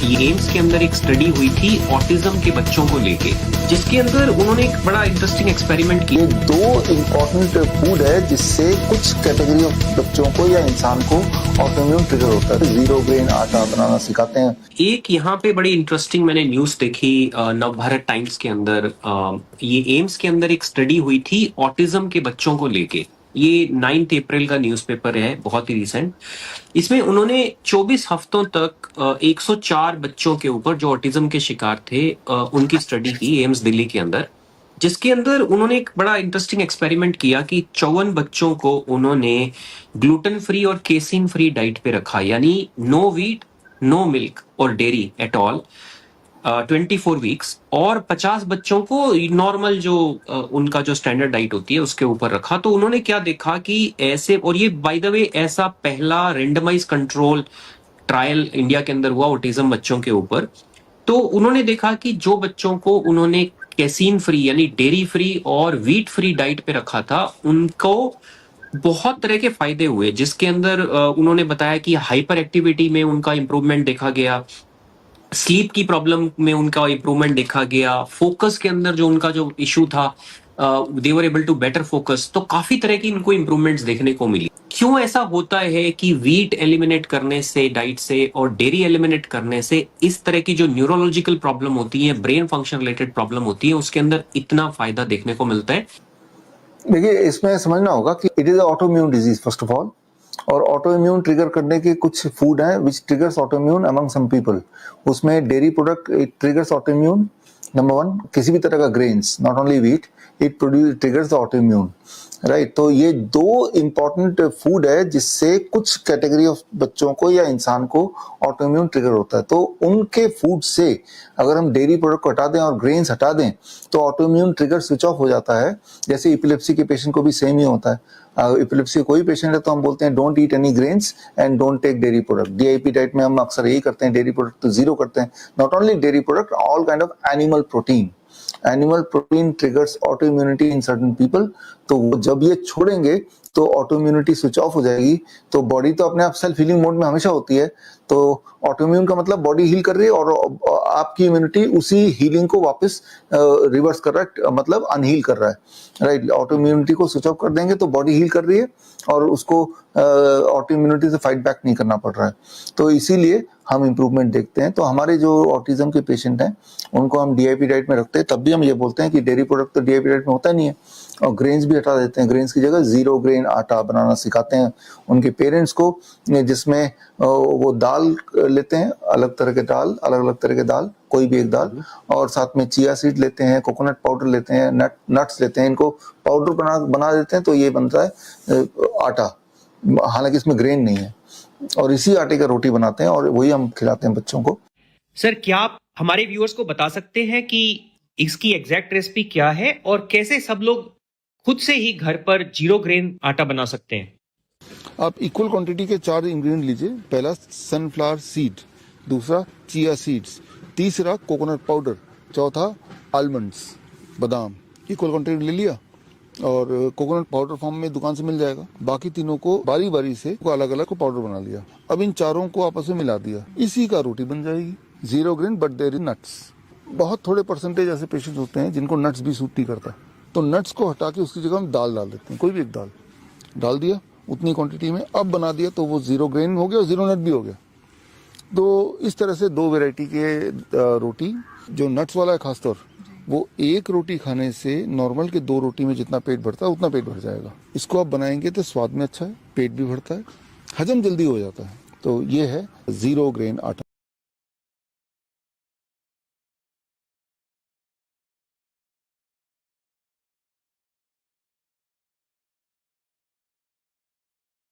ये एम्स के अंदर एक स्टडी हुई थी ऑटिज्म के बच्चों को लेके, जिसके अंदर उन्होंने एक बड़ा इंटरेस्टिंग एक्सपेरिमेंट किया। ये दो इम्पोर्टेंट फूड है जिससे कुछ कैटेगरी ऑफ बच्चों को या इंसान को ऑटोइम्यून ट्रिगर होता है। जीरो ग्रेन आटा बनाना सिखाते हैं। एक यहाँ पे बड़ी इंटरेस्टिंग मैंने न्यूज देखी नवभारत टाइम्स के अंदर। ये एम्स के अंदर एक स्टडी हुई थी ऑटिज्म के बच्चों को लेके। ये 9 अप्रैल का न्यूज़पेपर है, बहुत ही रिसेंट। इसमें उन्होंने 24 हफ्तों तक 104 बच्चों के ऊपर जो ऑटिज्म के शिकार थे उनकी स्टडी की एम्स दिल्ली के अंदर, जिसके अंदर उन्होंने एक बड़ा इंटरेस्टिंग एक्सपेरिमेंट किया कि 54 बच्चों को उन्होंने ग्लूटेन फ्री और केसिन फ्री डाइट पे रखा, यानी नो व्हीट, नो मिल्क और डेयरी एट ऑल 24 वीक्स, और 50 बच्चों को नॉर्मल जो उनका जो स्टैंडर्ड डाइट होती है उसके ऊपर रखा। तो उन्होंने क्या देखा कि ऐसे, और ये बाय द वे ऐसा पहला रेंडमाइज कंट्रोल ट्रायल इंडिया के अंदर हुआ ऑटिज्म बच्चों के ऊपर। तो उन्होंने देखा कि जो बच्चों को उन्होंने कैसीन फ्री यानी डेयरी फ्री और व्हीट फ्री डाइट पे रखा था, उनको बहुत तरह के फायदे हुए, जिसके अंदर उन्होंने बताया कि हाइपर एक्टिविटी में उनका इंप्रूवमेंट देखा गया, स्लीप की प्रॉब्लम में उनका इंप्रूवमेंट देखा गया, फोकस के अंदर जो उनका जो इशू था they were able to better focus. तो काफी तरह की इनको इंप्रूवमेंट्स देखने को मिली। क्यों ऐसा होता है कि व्हीट एलिमिनेट करने से डाइट से और डेयरी एलिमिनेट करने से इस तरह की जो न्यूरोलॉजिकल प्रॉब्लम होती है, ब्रेन फंक्शन रिलेटेड प्रॉब्लम होती है, उसके अंदर इतना फायदा देखने को मिलता है? देखिए, इसमें समझना होगा कि it is autoimmune disease first of all, और ऑटोइम्यून ट्रिगर करने के कुछ फूड हैं which triggers autoimmune among some people. उसमें dairy product it triggers autoimmune. Number 1, किसी भी तरह का grains, not only wheat, it triggers the autoimmune, right. तो ये दो इंपॉर्टेंट फूड है जिससे कुछ कैटेगरी ऑफ बच्चों को या इंसान को ऑटोइम्यून ट्रिगर होता है। तो उनके फूड से अगर हम डेयरी प्रोडक्ट को हटा दें और ग्रेन्स हटा दें तो ऑटोइम्यून ट्रिगर स्विच ऑफ हो जाता है। जैसे इपिलेप्सी के पेशेंट को भी सेम ही होता है। इपिलेप्सी कोई पेशेंट है तो हम बोलते हैं don't eat any grains and don't take dairy product. DIP diet में हम अक्सर यही करते हैं, डेयरी प्रोडक्ट तो जीरो करते हैं। Not only dairy product, all kind of animal protein. Animal protein triggers autoimmunity in certain people. तो वो जब ये छोड़ेंगे तो ऑटोइम्यूनिटी स्विच ऑफ हो जाएगी। तो बॉडी तो अपने आप सेल्फ हीलिंग मोड में हमेशा होती है। तो ऑटोइम्यून का मतलब बॉडी हील कर रही है और आपकी इम्यूनिटी उसी हीलिंग को वापस रिवर्स कर रहा है, मतलब अनहील कर रहा है, राइट। ऑटोइम्यूनिटी को स्विच ऑफ कर देंगे तो बॉडी हील कर रही है और उसको ऑटोइम्यूनिटी से फाइट बैक नहीं करना पड़ रहा है। तो इसीलिए हम इम्प्रूवमेंट देखते हैं। तो हमारे जो ऑटिज्म के पेशेंट हैं उनको हम डीआईपी डाइट में रखते हैं, तब भी हम ये बोलते हैं कि डेयरी प्रोडक्ट तो डीआईपी डाइट में होता नहीं है, और ग्रेन्स भी हटा देते हैं। ग्रेन्स की जगह जीरो ग्रेन आटा बनाना सिखाते हैं उनके पेरेंट्स को, जिसमें वो दाल लेते हैं, अलग तरह के दाल, अलग अलग तरह के दाल, कोई भी एक दाल, और साथ में चिया सीड लेते हैं, कोकोनट पाउडर लेते हैं, नट्स लेते हैं, इनको पाउडर बना देते हैं। तो ये बनता है आटा, हालांकि इसमें ग्रेन नहीं है, और इसी आटे का रोटी बनाते हैं और वही हम खिलाते हैं बच्चों को। सर, क्या आप हमारे व्यूअर्स को बता सकते हैं कि इसकी एग्जैक्ट रेसिपी क्या है और कैसे सब लोग खुद से ही घर पर जीरो ग्रेन आटा बना सकते हैं? आप इक्वल क्वांटिटी के 4 इंग्रेडिएंट लीजिए। पहला सनफ्लावर सीड, दूसरा चिया सीड्स, तीसरा कोकोनट पाउडर, चौथा आलमंड्स, बादाम। इक्वल क्वांटिटी ले लिया और कोकोनट पाउडर फॉर्म में दुकान से मिल जाएगा। बाकी तीनों को बारी बारी से अलग अलग को पाउडर बना लिया। अब इन चारों को आपस में मिला दिया, इसी का रोटी बन जाएगी। Zero grain but there is nuts. बहुत थोड़े परसेंटेज ऐसे पेशेंट होते हैं जिनको नट्स भी सूट नहीं करता, तो नट्स को हटा के उसकी जगह हम दाल डाल देते हैं। कोई भी एक दाल डाल दिया उतनी क्वांटिटी में, अब बना दिया तो वो जीरो ग्रेन हो गया और जीरो नट भी हो गया। तो इस तरह से 2 वैरायटी के रोटी, जो नट्स वाला है खासतौर, वो एक रोटी खाने से नॉर्मल के 2 रोटी में जितना पेट भरता है उतना पेट भर जाएगा। इसको आप बनाएंगे तो स्वाद में अच्छा है, पेट भी भरता है, हजम जल्दी हो जाता है। तो ये है जीरो ग्रेन आटा।